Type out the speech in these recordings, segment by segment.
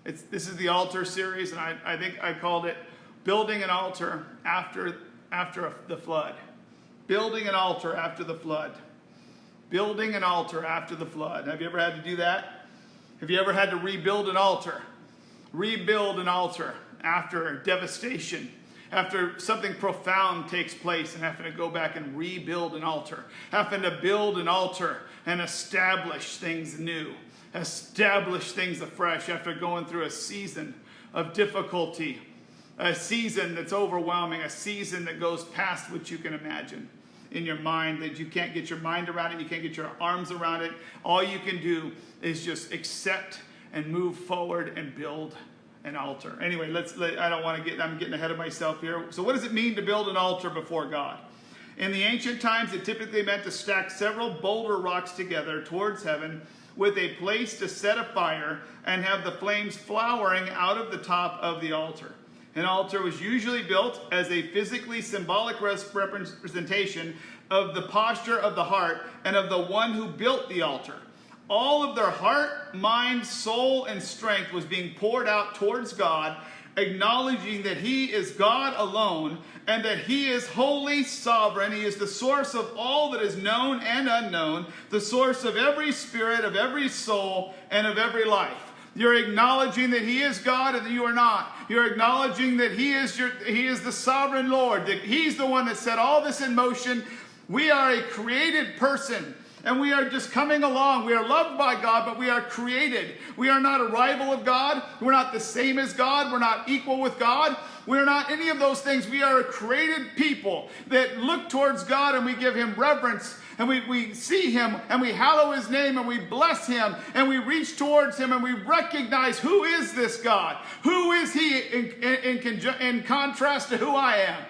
This is the altar series, and I think I called it Building an Altar After the Flood. Building an altar after the flood. Building an altar after the flood. Have you ever had to do that? Have you ever had to rebuild an altar? Rebuild an altar after devastation, after something profound takes place, and having to go back and rebuild an altar. Having to build an altar and establish things new. Establish things afresh after going through a season of difficulty. A season that's overwhelming, a season that goes past what you can imagine in your mind, that you can't get your mind around it, you can't get your arms around it. All you can do is just accept and move forward and build an altar. Anyway, I'm getting ahead of myself here. So what does it mean to build an altar before God? In the ancient times, it typically meant to stack several boulder rocks together towards heaven with a place to set a fire and have the flames flowering out of the top of the altar. An altar was usually built as a physically symbolic representation of the posture of the heart and of the one who built the altar. All of their heart, mind, soul, and strength was being poured out towards God, acknowledging that He is God alone and that He is holy, sovereign. He is the source of all that is known and unknown, the source of every spirit, of every soul, and of every life. You're acknowledging that He is God and that you are not. You're acknowledging that He is the sovereign Lord, that He's the one that set all this in motion. We are a created person, and we are just coming along. We are loved by God, but we are created. We are not a rival of God. We're not the same as God. We're not equal with God. We're not any of those things. We are a created people that look towards God, and we give Him reverence, and we see Him, and we hallow His name, and we bless Him, and we reach towards Him, and we recognize who is this God? Who is He in contrast to who I am?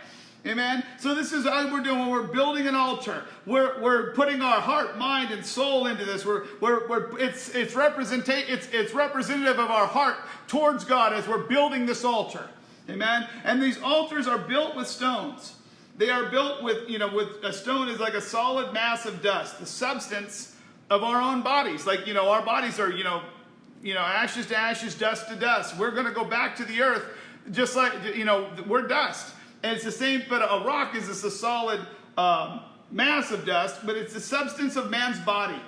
Amen. So this is what we're doing when we're building an altar. We're putting our heart, mind, and soul into this. It's representative of our heart towards God as we're building this altar. Amen. And these altars are built with stones. They are built with a stone is like a solid mass of dust, the substance of our own bodies. Like, our bodies are, ashes to ashes, dust to dust. We're going to go back to the earth just like, we're dust. And it's the same, but a rock is just a solid mass of dust, but it's the substance of man's body.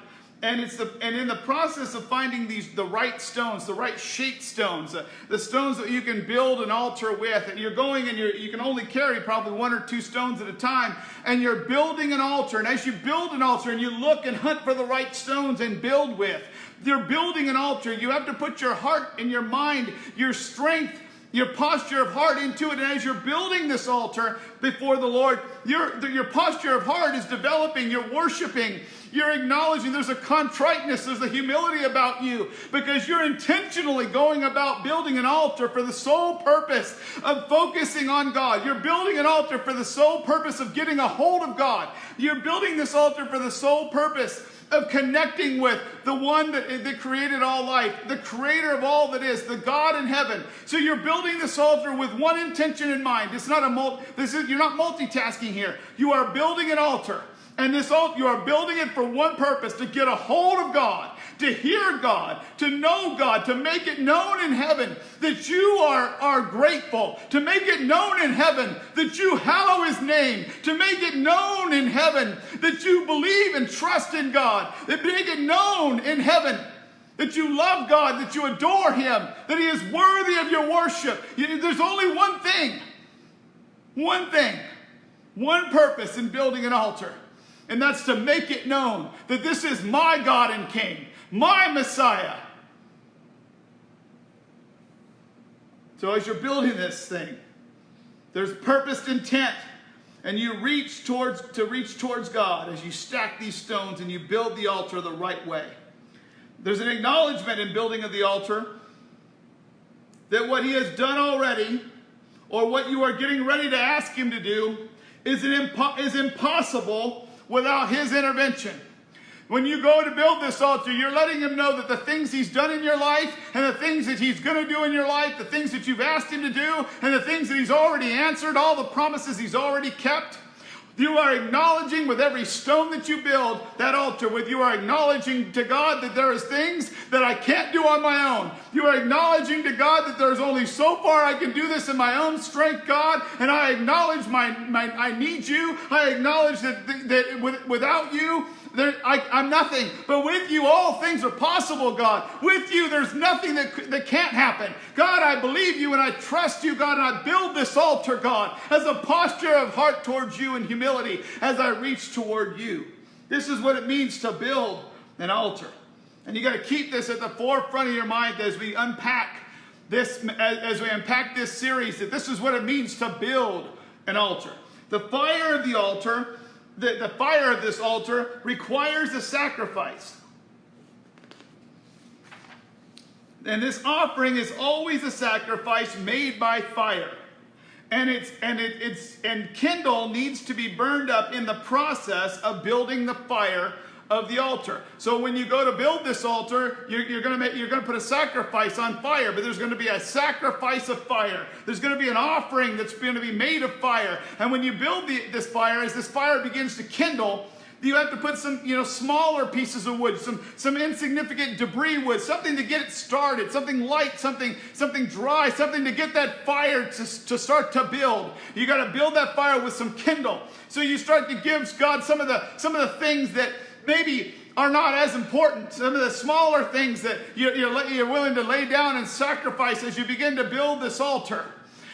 And in the process of finding the right stones, the right shaped stones, the stones that you can build an altar with, and you're going and you can only carry probably one or two stones at a time, and you're building an altar. And as you build an altar and you look and hunt for the right stones and build with, you're building an altar. You have to put your heart and your mind, your strength, your posture of heart into it. And as you're building this altar before the Lord, your posture of heart is developing. You're worshiping. You're acknowledging there's a contriteness. There's a humility about you because you're intentionally going about building an altar for the sole purpose of focusing on God. You're building an altar for the sole purpose of getting a hold of God. You're building this altar for the sole purpose of connecting with the one that created all life, the creator of all that is, the God in heaven. So you're building this altar with one intention in mind. It's not you're not multitasking here. You are building an altar. And this altar, you are building it for one purpose, to get a hold of God, to hear God, to know God, to make it known in heaven that you are grateful, to make it known in heaven that you hallow His name, to make it known in heaven that you believe and trust in God, that make it known in heaven that you love God, that you adore Him, that He is worthy of your worship. There's only one thing, one purpose in building an altar. And that's to make it known that this is my God and King, my Messiah. So as you're building this thing, there's purposed intent. And you reach towards God as you stack these stones and you build the altar the right way. There's an acknowledgement in building of the altar that what He has done already, or what you are getting ready to ask Him to do, is impossible without His intervention. When you go to build this altar, you're letting Him know that the things He's done in your life and the things that He's going to do in your life, the things that you've asked Him to do and the things that He's already answered, all the promises He's already kept, You are acknowledging with every stone that you build that altar with. You are acknowledging to God that there is things that I can't do on my own. You are acknowledging to God that there's only so far I can do this in my own strength, God. And I acknowledge I need you. I acknowledge that without you, I'm nothing. But with you, all things are possible, God. With you, there's nothing that can't happen. God, I believe you and I trust you, God, and I build this altar, God, as a posture of heart towards you in humility as I reach toward you. This is what it means to build an altar. And you got to keep this at the forefront of your mind as we unpack this series, that this is what it means to build an altar. The fire of the altar, the fire of this altar requires a sacrifice. And this offering is always a sacrifice made by fire. And kindle needs to be burned up in the process of building the fire of the altar. So when you go to build this altar, you're going to put a sacrifice on fire, but there's going to be a sacrifice of fire. There's going to be an offering that's going to be made of fire. And when you build this fire, as this fire begins to kindle, you have to put some, smaller pieces of wood, some insignificant debris wood, something to get it started, something light, something dry, something to get that fire to start to build. You got to build that fire with some kindle. So you start to give God some of the things that maybe are not as important. Some of the smaller things that you're willing to lay down and sacrifice as you begin to build this altar.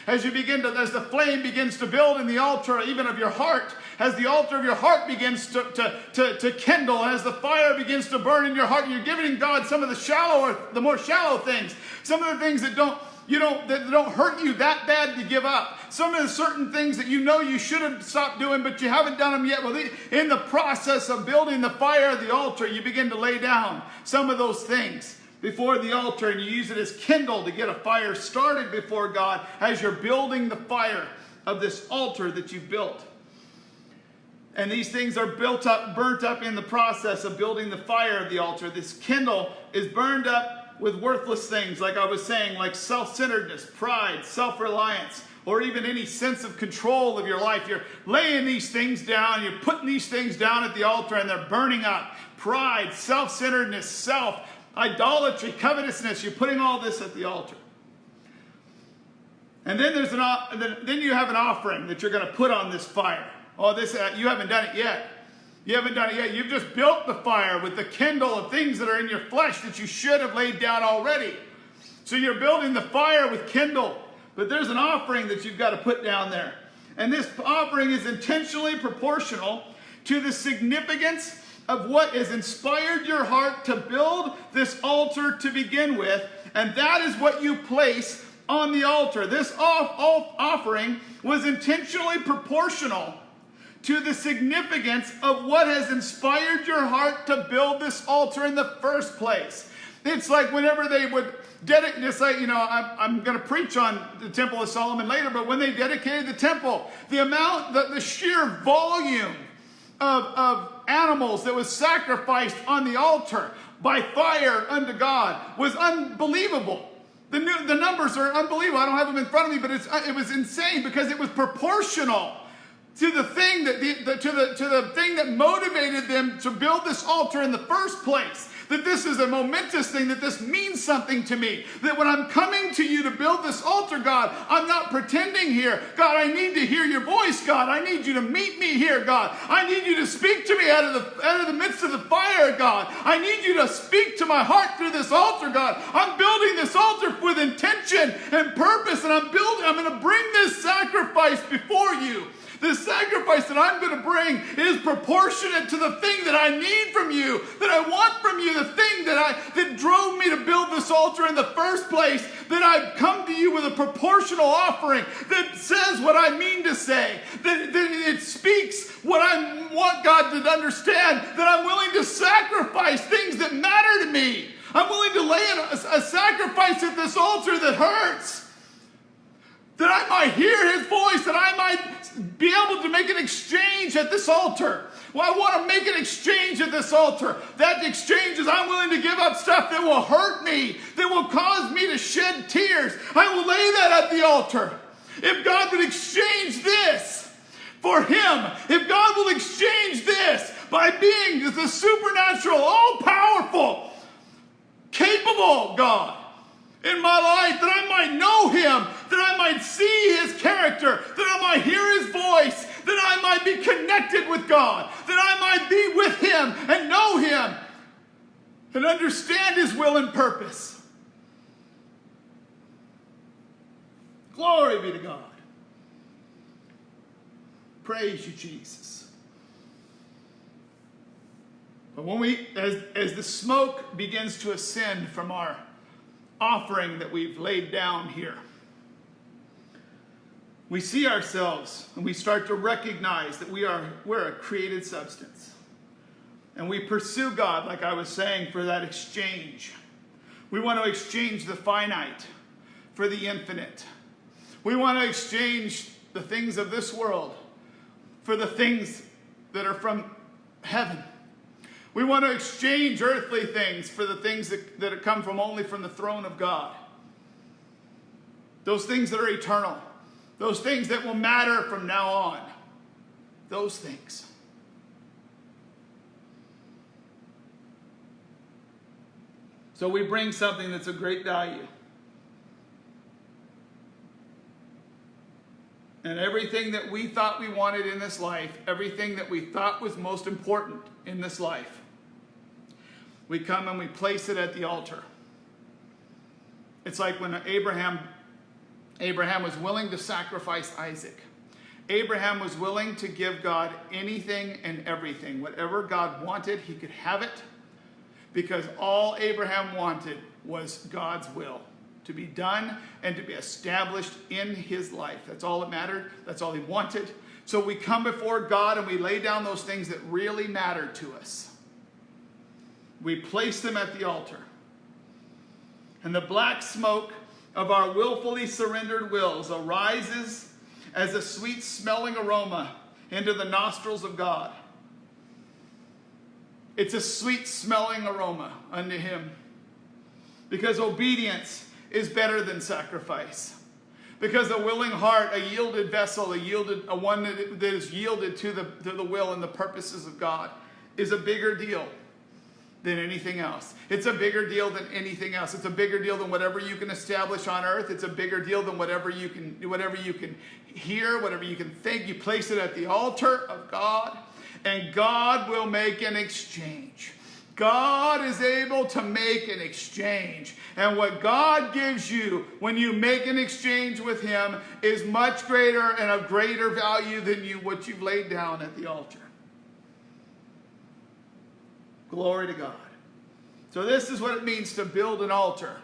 As the flame begins to build in the altar, even of your heart, as the altar of your heart begins to kindle, and as the fire begins to burn in your heart, you're giving God some of the more shallow things, some of the things that don't hurt you that bad to give up. Some of the certain things that you should have stopped doing, but you haven't done them yet. Well, in the process of building the fire of the altar, you begin to lay down some of those things before the altar, and you use it as kindle to get a fire started before God as you're building the fire of this altar that you've built. And these things are burnt up in the process of building the fire of the altar. This kindle is burned up with worthless things, like I was saying, like self-centeredness, pride, self-reliance, or even any sense of control of your life. You're laying these things down, you're putting these things down at the altar, and they're burning up. Pride, self-centeredness, idolatry, covetousness, you're putting all this at the altar. And then then you have an offering that you're going to put on this fire. Oh, you haven't done it yet. You haven't done it yet. You've just built the fire with the kindle of things that are in your flesh that you should have laid down already. So you're building the fire with kindle. But there's an offering that you've got to put down there. And this offering is intentionally proportional to the significance of what has inspired your heart to build this altar to begin with. And that is what you place on the altar. This offering was intentionally proportional to the significance of what has inspired your heart to build this altar in the first place. It's like whenever they would dedicate, just like, I'm going to preach on the Temple of Solomon later, but when they dedicated the temple, the sheer volume of animals that was sacrificed on the altar by fire unto God was unbelievable. The numbers are unbelievable. I don't have them in front of me, but it was insane because it was proportional to the thing that motivated them to build this altar in the first place. That this is a momentous thing, that this means something to me. That when I'm coming to you to build this altar, God, I'm not pretending here. God, I need to hear your voice, God. I need you to meet me here, God. I need you to speak to me out of the midst of the fire, God. I need you to speak to my heart through this altar, God. I'm building this altar with intention and purpose, and I'm going to bring this sacrifice before you. The sacrifice that I'm going to bring is proportionate to the thing that I need from you, that I want from you, the thing that drove me to build this altar in the first place, that I've come to you with a proportional offering that says what I mean to say, that it speaks what I want God to understand, that I'm willing to sacrifice things that matter to me. I'm willing to lay a sacrifice at this altar that hurts, that I might hear his voice, that I might be able to make an exchange at this altar. Well, I want to make an exchange at this altar. That exchange is I'm willing to give up stuff that will hurt me, that will cause me to shed tears. I will lay that at the altar. If God would exchange this for him. If God will exchange this by being the supernatural, all-powerful, capable God in my life, that I might know him, that I might see his character, that I might hear his voice, that I might be connected with God, that I might be with him and know him and understand his will and purpose. Glory be to God. Praise you, Jesus. But when as the smoke begins to ascend from our offering that we've laid down here, we see ourselves and we start to recognize that we're a created substance. And we pursue God, like I was saying, for that exchange. We want to exchange the finite for the infinite. We want to exchange the things of this world for the things that are from heaven. We want to exchange earthly things for the things that come from only from the throne of God. Those things that are eternal. Those things that will matter from now on. Those things. So we bring something that's of great value. And everything that we thought we wanted in this life, everything that we thought was most important in this life, we come and we place it at the altar. It's like when Abraham was willing to sacrifice Isaac. Abraham was willing to give God anything and everything. Whatever God wanted, he could have it, because all Abraham wanted was God's will to be done and to be established in his life. That's all that mattered. That's all he wanted. So we come before God and we lay down those things that really mattered to us. We place them at the altar. And the black smoke of our willfully surrendered wills arises as a sweet smelling aroma into the nostrils of God. It's a sweet smelling aroma unto him. Because obedience is better than sacrifice. Because a willing heart, a yielded vessel, a one that is yielded to the will and the purposes of God is a bigger deal than anything else. It's a bigger deal than anything else. It's a bigger deal than whatever you can establish on earth. It's a bigger deal than whatever you can hear, whatever you can think. You place it at the altar of God, and God will make an exchange. God is able to make an exchange. And what God gives you when you make an exchange with him is much greater and of greater value than what you've laid down at the altar. Glory to God. So this is what it means to build an altar.